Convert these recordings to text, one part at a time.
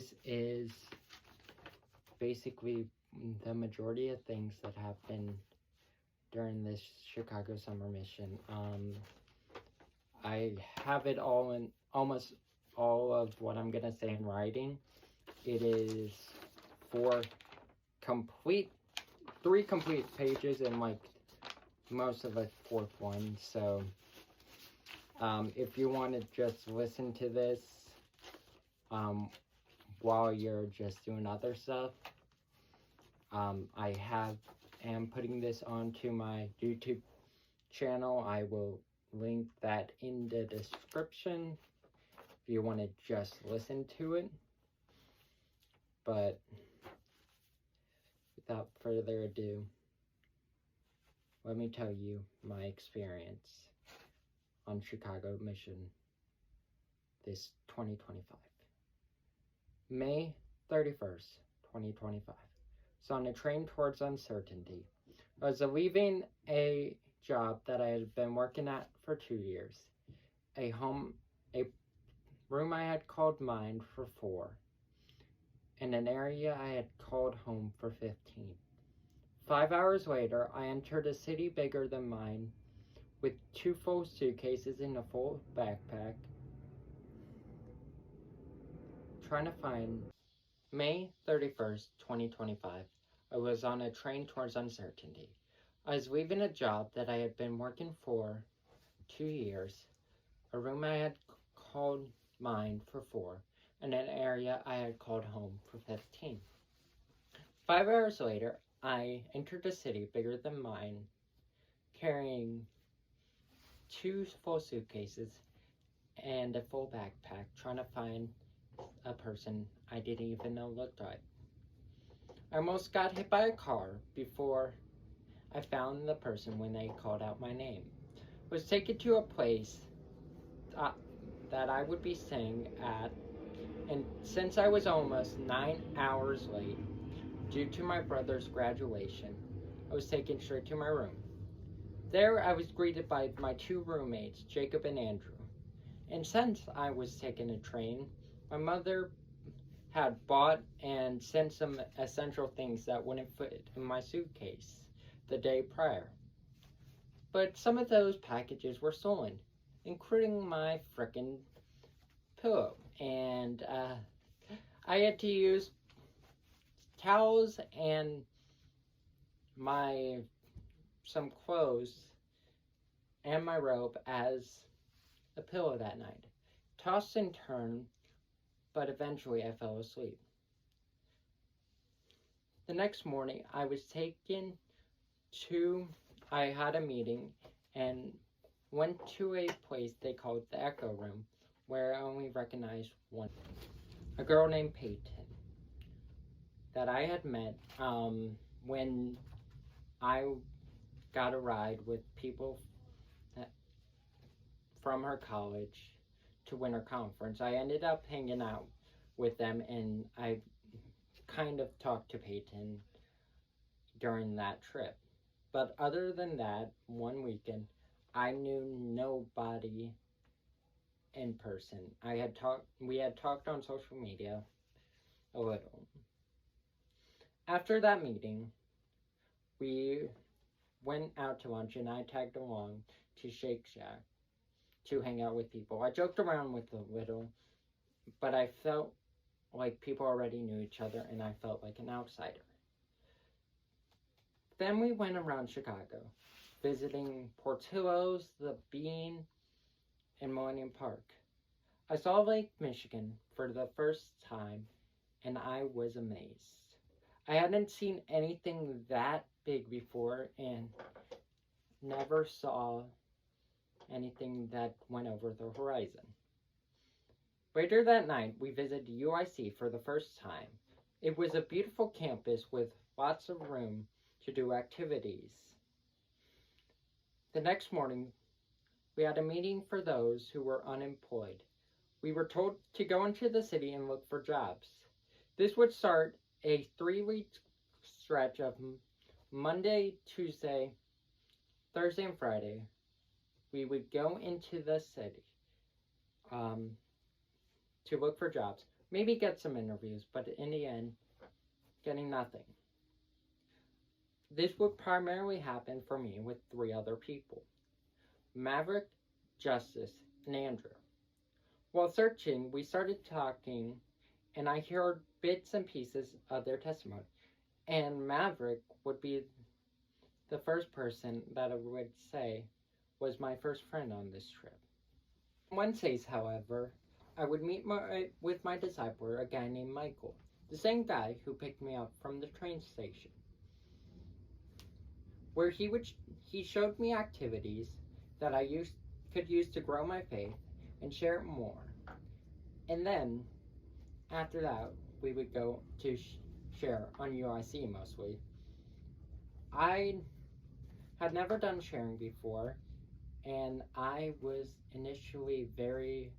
this is basically the majority of things that happened during this Chicago summer mission. I have it all in, almost all of what I'm gonna say in writing. It is three complete pages and like most of a fourth one. So if you want to just listen to this while you're just doing other stuff, I am putting this onto my YouTube channel. I will link that in the description if you want to just listen to it. But without further ado, let me tell you my experience on Chicago mission this 2025. May 31st, 2025. So on a train towards uncertainty. I was leaving a job that I had been working at for 2 years. A room I had called mine for 4. And an area I had called home for 15. 5 hours later, I entered a city bigger than mine with 2 full suitcases and a full backpack, trying to find May 31st, 2025. I was on a train towards uncertainty. I was leaving a job that I had been working for 2 years, a room I had called mine for 4, and an area I had called home for 15. 5 hours later, I entered a city bigger than mine, carrying 2 full suitcases and a full backpack, trying to find a person I didn't even know looked like. I almost got hit by a car before I found the person when they called out my name. I was taken to a place that I would be staying at, and since I was almost 9 hours late due to my brother's graduation, I was taken straight to my room. There I was greeted by my 2 roommates, Jacob and Andrew. And since I was taking a train, my mother had bought and sent some essential things that wouldn't fit in my suitcase the day prior. But some of those packages were stolen, including my frickin' pillow. And I had to use towels and some clothes and my robe as a pillow that night. Tossed and turned, but eventually I fell asleep. The next morning, I had a meeting and went to a place they called the Echo Room, where I only recognized one. A girl named Peyton that I had met when I got a ride with people from her college to Winter Conference. I ended up hanging out with them, and I kind of talked to Peyton during that trip. But other than that, one weekend, I knew nobody in person. We had talked on social media a little. After that meeting, we went out to lunch, and I tagged along to Shake Shack to hang out with people. I joked around with a little, but I felt like people already knew each other, and I felt like an outsider. Then we went around Chicago, visiting Portillo's, the Bean, and Millennium Park. I saw Lake Michigan for the first time, and I was amazed. I hadn't seen anything that big before, and never saw anything that went over the horizon. Later that night, we visited UIC for the first time. It was a beautiful campus with lots of room to do activities. The next morning, we had a meeting for those who were unemployed. We were told to go into the city and look for jobs. This would start a 3-week stretch of Monday, Tuesday, Thursday, and Friday. We would go into the city to look for jobs. maybe get some interviews, but in the end, getting nothing. This would primarily happen for me with 3 other people: Maverick, Justice, and Andrew. While searching, we started talking, and I heard bits and pieces of their testimony. And Maverick would be the first person that I would say was my first friend on this trip. Wednesdays, however, I would meet with my discipler, a guy named Michael, the same guy who picked me up from the train station, where he showed me activities that I could use to grow my faith and share it more. And then, after that, we would go to share on UIC mostly. I had never done sharing before, and I was initially very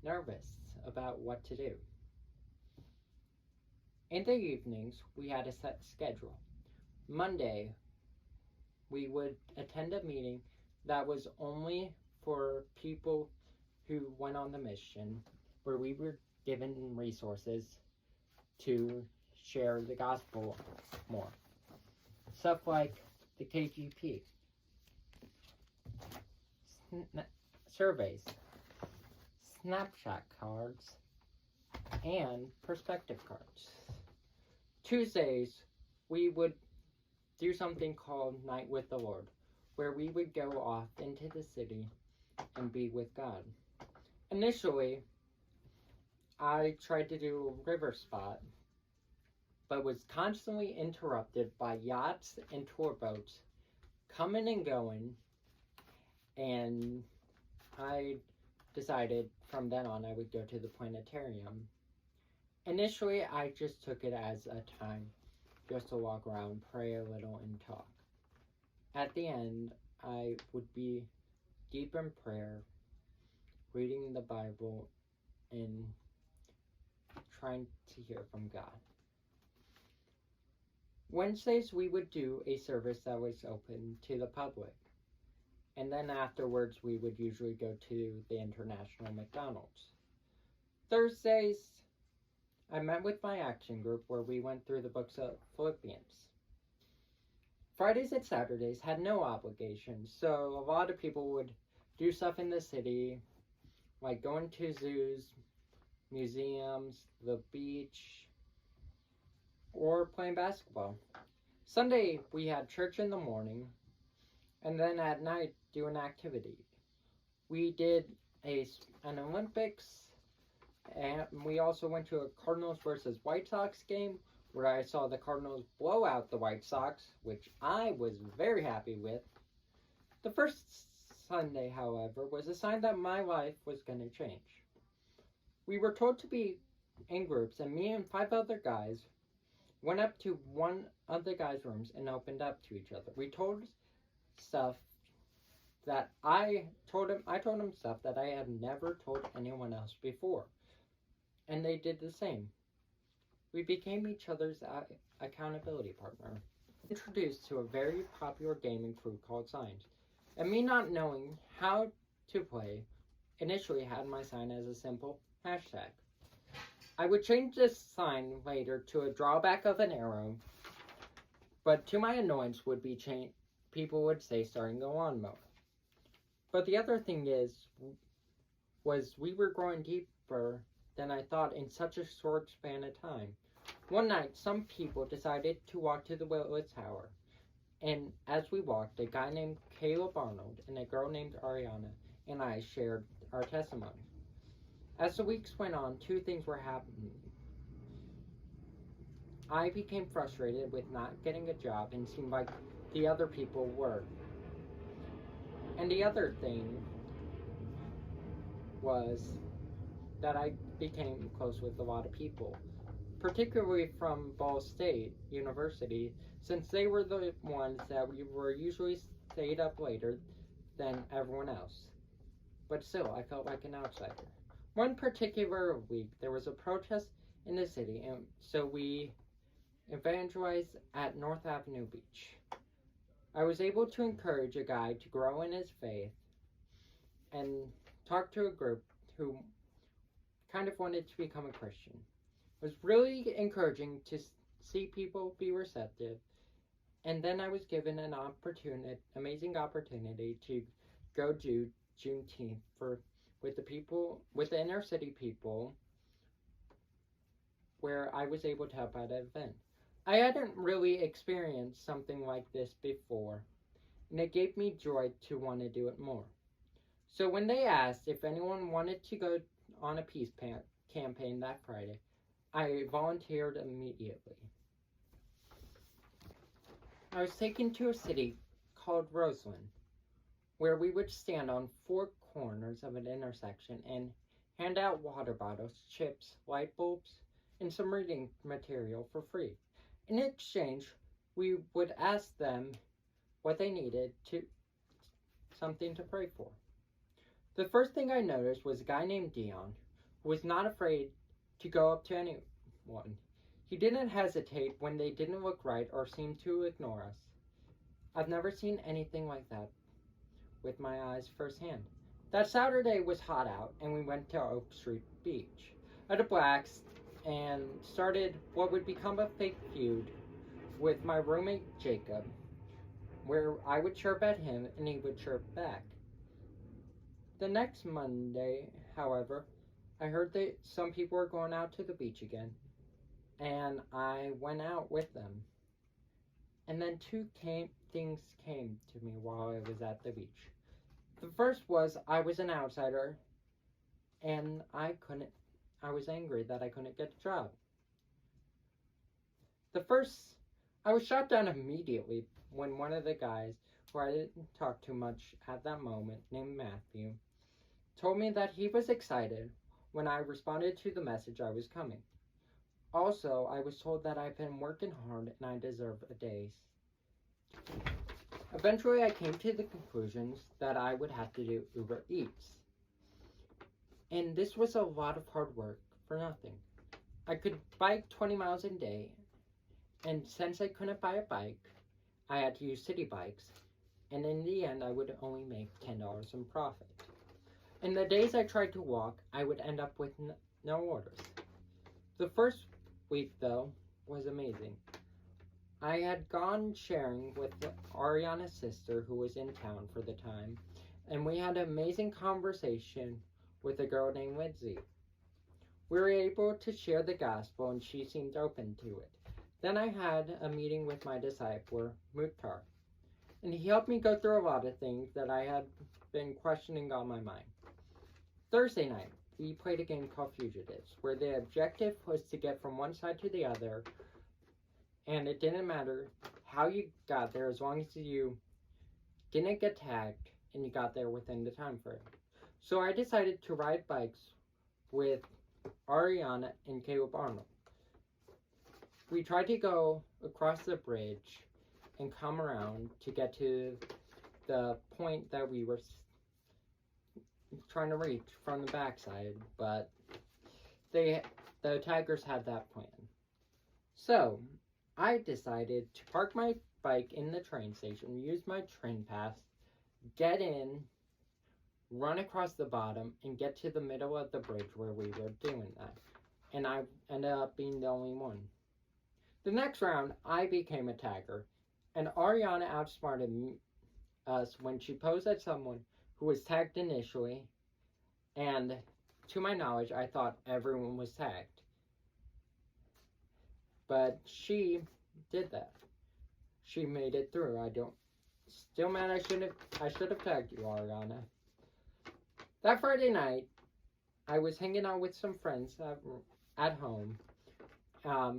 nervous about what to do. In the evenings, we had a set schedule. Monday, we would attend a meeting that was only for people who went on the mission, where we were given resources to share the gospel more. Stuff like the KGP, surveys, snapshot cards, and perspective cards. Tuesdays, we would do something called Night with the Lord, where we would go off into the city and be with God. Initially, I tried to do a river spot, but was constantly interrupted by yachts and tour boats coming and going, and I decided from then on I would go to the planetarium. Initially, I just took it as a time just to walk around, pray a little, and talk. At the end, I would be deep in prayer, reading the Bible, and trying to hear from God. Wednesdays, we would do a service that was open to the public. And then afterwards, we would usually go to the International McDonald's. Thursdays, I met with my action group where we went through the books of Philippians. Fridays and Saturdays had no obligations, so a lot of people would do stuff in the city, like going to zoos, museums, the beach, or playing basketball. Sunday, we had church in the morning, and then at night, do an activity. We did an Olympics, and we also went to a Cardinals versus White Sox game, where I saw the Cardinals blow out the White Sox, which I was very happy with. The first Sunday, however, was a sign that my life was going to change. We were told to be in groups, and me and 5 other guys went up to one of the guys' rooms and opened up to each other. We told stuff that I told him stuff that I had never told anyone else before, and they did the same. We became each other's accountability partner. Introduced to a very popular gaming crew called Signs, and me not knowing how to play, initially had my sign as a simple hashtag. I would change this sign later to a drawback of an arrow, but to my annoyance people would say starting the lawnmower. But the other thing was we were growing deeper than I thought in such a short span of time. One night, some people decided to walk to the Willis Tower, and as we walked, a guy named Caleb Arnold and a girl named Ariana and I shared our testimony. As the weeks went on, 2 things were happening. I became frustrated with not getting a job and seemed like the other people were. And the other thing was that I became close with a lot of people, particularly from Ball State University, since they were the ones that we were usually stayed up later than everyone else. But still, I felt like an outsider. One particular week, there was a protest in the city, and so we evangelized at North Avenue Beach. I was able to encourage a guy to grow in his faith and talk to a group who kind of wanted to become a Christian. It was really encouraging to see people be receptive. And then I was given an amazing opportunity to go do Juneteenth with the inner city people, where I was able to help at an event. I hadn't really experienced something like this before, and it gave me joy to want to do it more. So when they asked if anyone wanted to go on a peace campaign that Friday, I volunteered immediately. I was taken to a city called Roseland, where we would stand on 4 corners of an intersection and hand out water bottles, chips, light bulbs, and some reading material for free. In exchange, we would ask them what they needed, something to pray for. The first thing I noticed was a guy named Dion, who was not afraid to go up to anyone. He didn't hesitate when they didn't look right or seemed to ignore us. I've never seen anything like that with my eyes firsthand. That Saturday was hot out, and we went to Oak Street Beach at a blast and started what would become a fake feud with my roommate Jacob, where I would chirp at him and he would chirp back. The next Monday, however, I heard that some people were going out to the beach again, and I went out with them. And then two things came to me while I was at the beach. The first was I was an outsider, and I was angry that I couldn't get a job. I was shot down immediately when one of the guys, who I didn't talk to much at that moment, named Matthew, told me that he was excited when I responded to the message I was coming. Also, I was told that I've been working hard and I deserve a days. Eventually, I came to the conclusions that I would have to do Uber Eats. And this was a lot of hard work for nothing. I could bike 20 miles a day, and since I couldn't buy a bike, I had to use city bikes, and in the end, I would only make $10 in profit. In the days I tried to walk, I would end up with no orders. The first week, though, was amazing. I had gone sharing with Ariana's sister, who was in town for the time, and we had an amazing conversation with a girl named Lindsay. We were able to share the gospel, and she seemed open to it. Then I had a meeting with my disciple, Mukhtar, and he helped me go through a lot of things that I had been questioning on my mind. Thursday night, we played a game called Fugitives, where the objective was to get from one side to the other, and it didn't matter how you got there as long as you didn't get tagged and you got there within the time frame. So I decided to ride bikes with Ariana and Caleb Arnold. We tried to go across the bridge and come around to get to the point that we were trying to reach from the backside, but the taggers had that plan. So I decided to park my bike in the train station, use my train pass, get in, run across the bottom, and get to the middle of the bridge where we were doing that. And I ended up being the only one. The next round, I became a tagger, and Ariana outsmarted us when she posed as someone who was tagged initially, and to my knowledge, I thought everyone was tagged. But she did that. She made it through. Still mad I should have tagged you, Ariana. That Friday night, I was hanging out with some friends at home,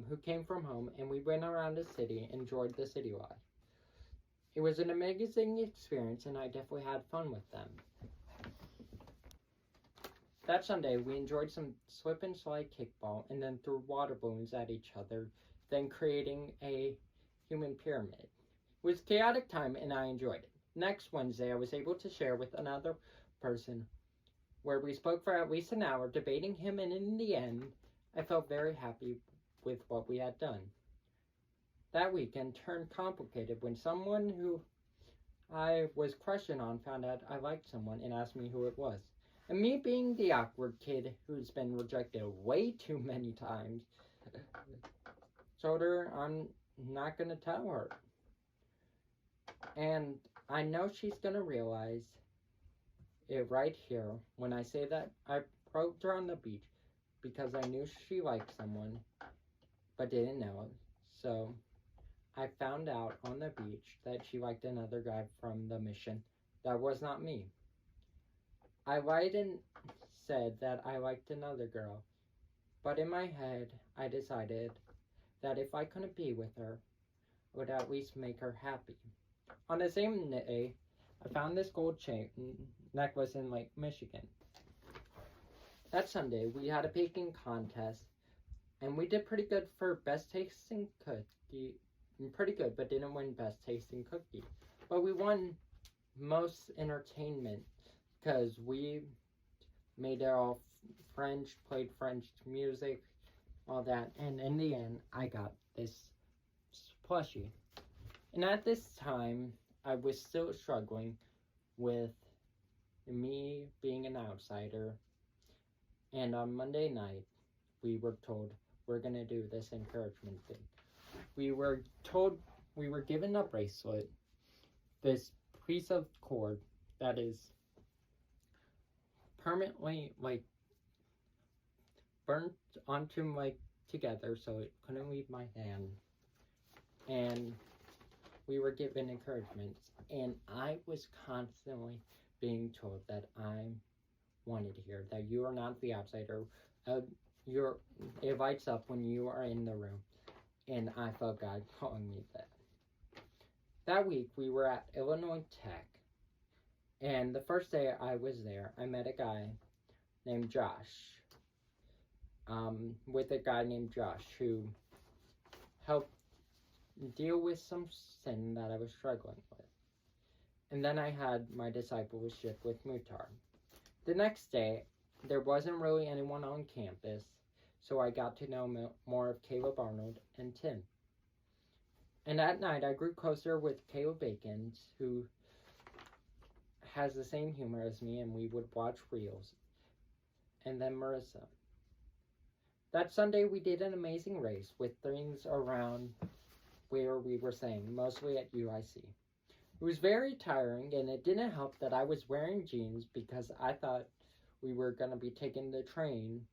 who came from home, and we went around the city and enjoyed the city life. It was an amazing experience, and I definitely had fun with them. That Sunday, we enjoyed some slip and slide kickball and then threw water balloons at each other, then creating a human pyramid. It was a chaotic time, and I enjoyed it. Next Wednesday, I was able to share with another person, where we spoke for at least an hour, debating him, and in the end, I felt very happy with what we had done. That weekend turned complicated when someone who I was crushing on found out I liked someone and asked me who it was. And me being the awkward kid who's been rejected way too many times, told her I'm not gonna tell her. And I know she's gonna realize it right here when I say that I approached her on the beach because I knew she liked someone but didn't know. So I found out on the beach that she liked another guy from the mission. That was not me. I lied and said that I liked another girl, but in my head I decided that if I couldn't be with her, I would at least make her happy. On the same day, I found this gold chain necklace in Lake Michigan. That Sunday, we had a baking contest, and we did pretty good for best tasting cookie. Pretty good, but didn't win best tasting cookie. But we won most entertainment because we made it all French, played French music, all that, and in the end, I got this plushie. And at this time, I was still struggling with me being an outsider. And on Monday night, we were told we're going to do this encouragement thing. We were told, we were given a bracelet, this piece of cord that is permanently burnt onto together so it couldn't leave my hand. And we were given encouragements, and I was constantly being told that I wanted here, that you are not the outsider. It lights up when you are in the room, and I felt God calling me that. That week, we were at Illinois Tech, and the first day I was there, I met a guy named Josh, who helped deal with some sin that I was struggling with. And then I had my discipleship with Muhtar. The next day, there wasn't really anyone on campus, so I got to know more of Caleb Arnold and Tim. And at night, I grew closer with Caleb Bakens, who has the same humor as me, and we would watch reels. And then Marissa. That Sunday, we did an amazing race with things around where we were staying, mostly at UIC. It was very tiring, and it didn't help that I was wearing jeans because I thought we were going to be taking the train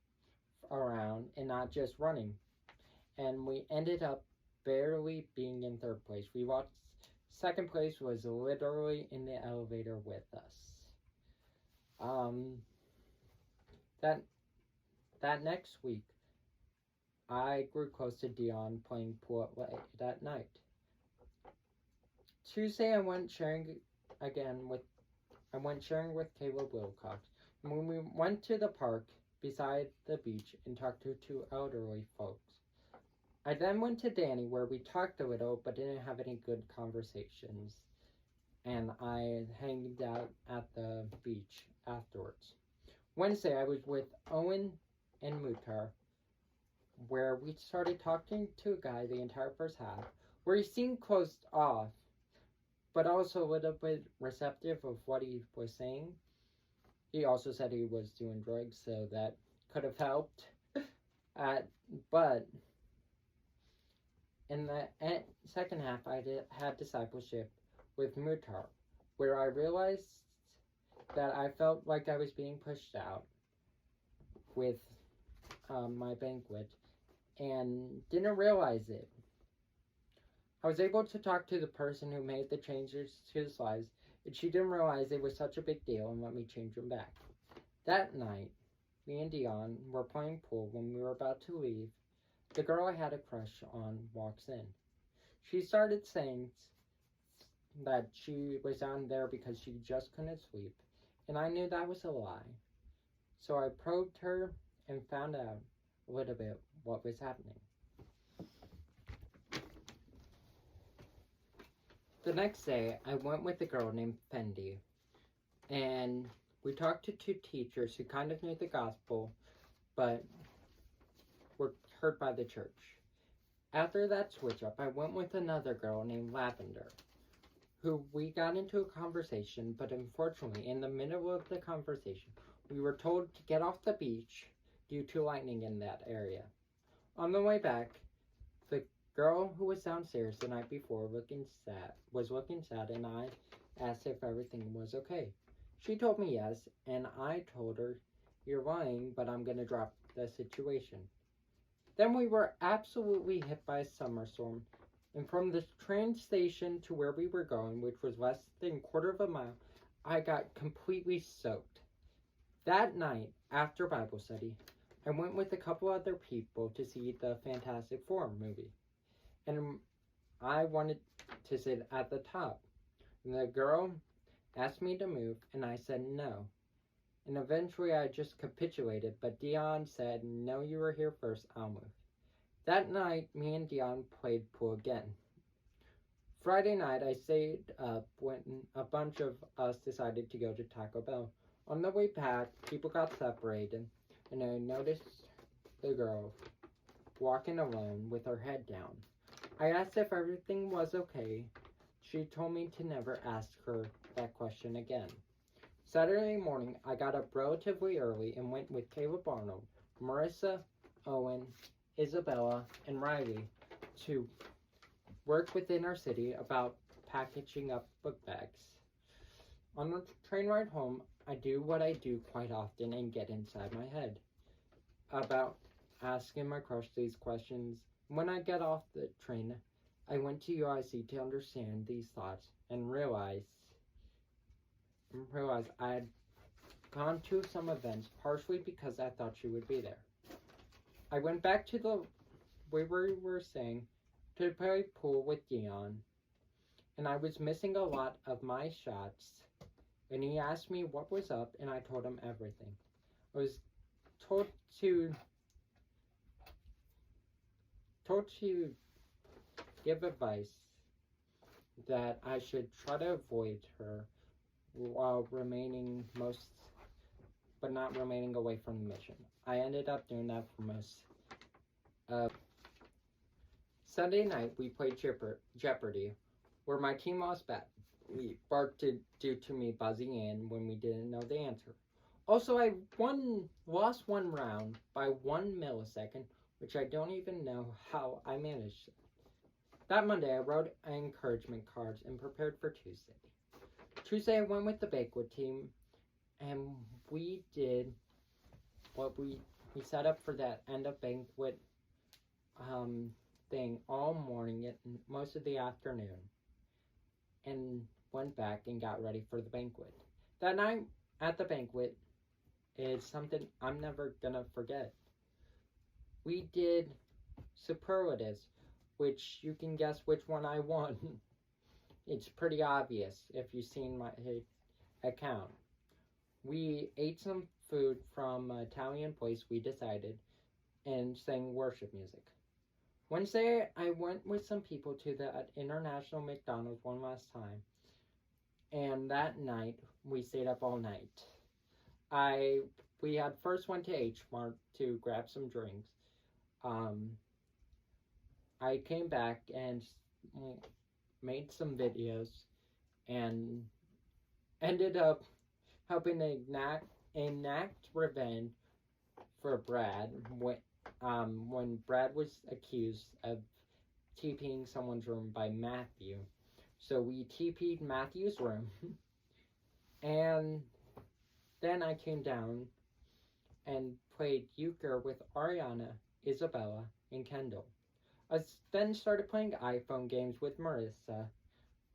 around and not just running. And we ended up barely being in third place. We lost. Second place was literally in the elevator with us. That next week, I grew close to Dion playing pool late that night. Tuesday, I went sharing with Caleb Wilcox. And when we went to the park beside the beach and talked to two elderly folks. I then went to Danny where we talked a little but didn't have any good conversations. And I hanged out at the beach afterwards. Wednesday, I was with Owen and Muhtar, where we started talking to a guy the entire first half, where he seemed closed off, but also a little bit receptive of what he was saying. He also said he was doing drugs, so that could have helped. But in the second half, I had discipleship with Muhtar, where I realized that I felt like I was being pushed out with my banquet and didn't realize it. I was able to talk to the person who made the changes to his lives, and she didn't realize it was such a big deal and let me change them back. That night, me and Dion were playing pool when we were about to leave. The girl I had a crush on walks in. She started saying that she was down there because she just couldn't sleep, and I knew that was a lie. So I probed her and found out a little bit what was happening. The next day, I went with a girl named Fendi, and we talked to two teachers who kind of knew the gospel, but were hurt by the church. After that switch up, I went with another girl named Lavender, who we got into a conversation, but unfortunately, in the middle of the conversation, We were told to get off the beach due to lightning in that area. On the way back, the girl who was downstairs the night before was looking sad, and I asked if everything was okay. She told me yes, and I told her, "You're lying, but I'm gonna drop the situation." Then we were absolutely hit by a summer storm, and from the train station to where we were going, which was less than a quarter of a mile, I got completely soaked. That night, after Bible study, I went with a couple other people to see the Fantastic Four movie, and I wanted to sit at the top. And the girl asked me to move, and I said no. And eventually I just capitulated, but Dion said, "No, you were here first, I'll move." That night, me and Dion played pool again. Friday night, I stayed up when a bunch of us decided to go to Taco Bell. On the way back, people got separated, and I noticed the girl walking alone with her head down. I asked if everything was okay. She told me to never ask her that question again. Saturday morning, I got up relatively early and went with Caleb Arnold, Marissa, Owen, Isabella, and Riley to work within our city about packaging up book bags. On the train ride home, I do what I do quite often and get inside my head about asking my crush these questions. When I get off the train, I went to UIC to understand these thoughts and realized I had gone to some events partially because I thought she would be there. I went back to where we were staying to play pool with Dion, and I was missing a lot of my shots, and he asked me what was up, and I told him everything. I was told to give advice that I should try to avoid her while not remaining away from the mission. I ended up doing that for most. Sunday night, we played Jeopardy, where my team lost bad. We barked due to me buzzing in when we didn't know the answer. Also, I lost one round by 1 millisecond, which I don't even know how I managed it. That Monday, I wrote encouragement cards and prepared for Tuesday. Tuesday, I went with the banquet team, and we did what we set up for that end of banquet thing all morning and most of the afternoon, and went back and got ready for the banquet. That night at the banquet is something I'm never gonna forget. We did superlatives, which you can guess which one I won. It's pretty obvious if you've seen my account. We ate some food from an Italian place we decided and sang worship music. Wednesday, I went with some people to the International McDonald's one last time, and that night we stayed up all night. We had first went to H Mart to grab some drinks. I came back and made some videos and ended up helping enact revenge for Brad when Brad was accused of TPing someone's room by Matthew. So we TP'd Matthew's room, and then I came down and played euchre with Ariana, Isabella, and Kendall. I then started playing iPhone games with Marissa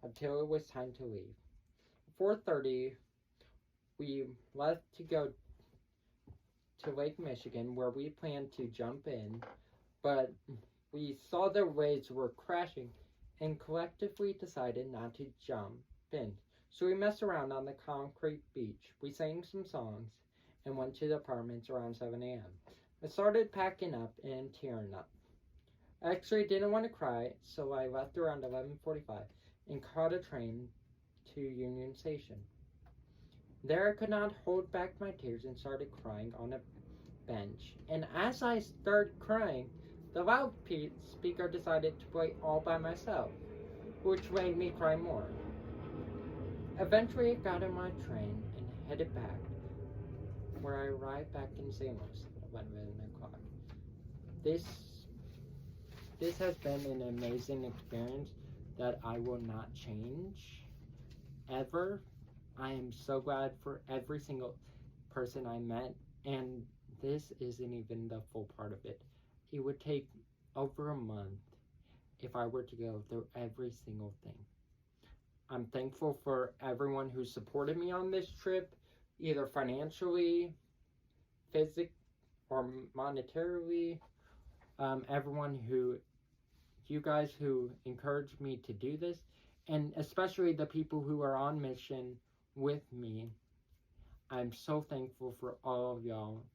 until it was time to leave. 4:30, we left to go to Lake Michigan, where we planned to jump in, but we saw the waves were crashing and collectively decided not to jump in. So we messed around on the concrete beach. We sang some songs and went to the apartments around 7 a.m. I started packing up and tearing up. I actually didn't want to cry, so I left around 11:45 and caught a train to Union Station. There I could not hold back my tears and started crying on a bench. And as I started crying, the loudspeaker decided to play All By Myself, which made me cry more. Eventually I got on my train and headed back. where I arrived back in St. Louis at 11 o'clock. This has been an amazing experience that I will not change ever. I am so glad for every single person I met, and this isn't even the full part of it. It would take over a month if I were to go through every single thing. I'm thankful for everyone who supported me on this trip, either financially, physically, or monetarily. Everyone who, you guys who encouraged me to do this, and especially the people who are on mission with me. I'm so thankful for all of y'all,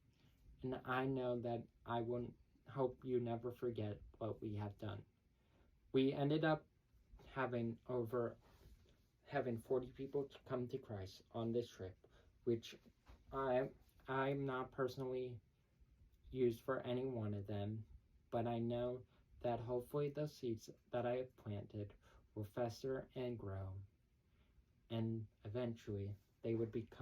and I know that I will hope you never forget what we have done. We ended up having 40 people to come to Christ on this trip, which I'm not personally used for any one of them, but I know that hopefully the seeds that I have planted will fester and grow, and eventually they would become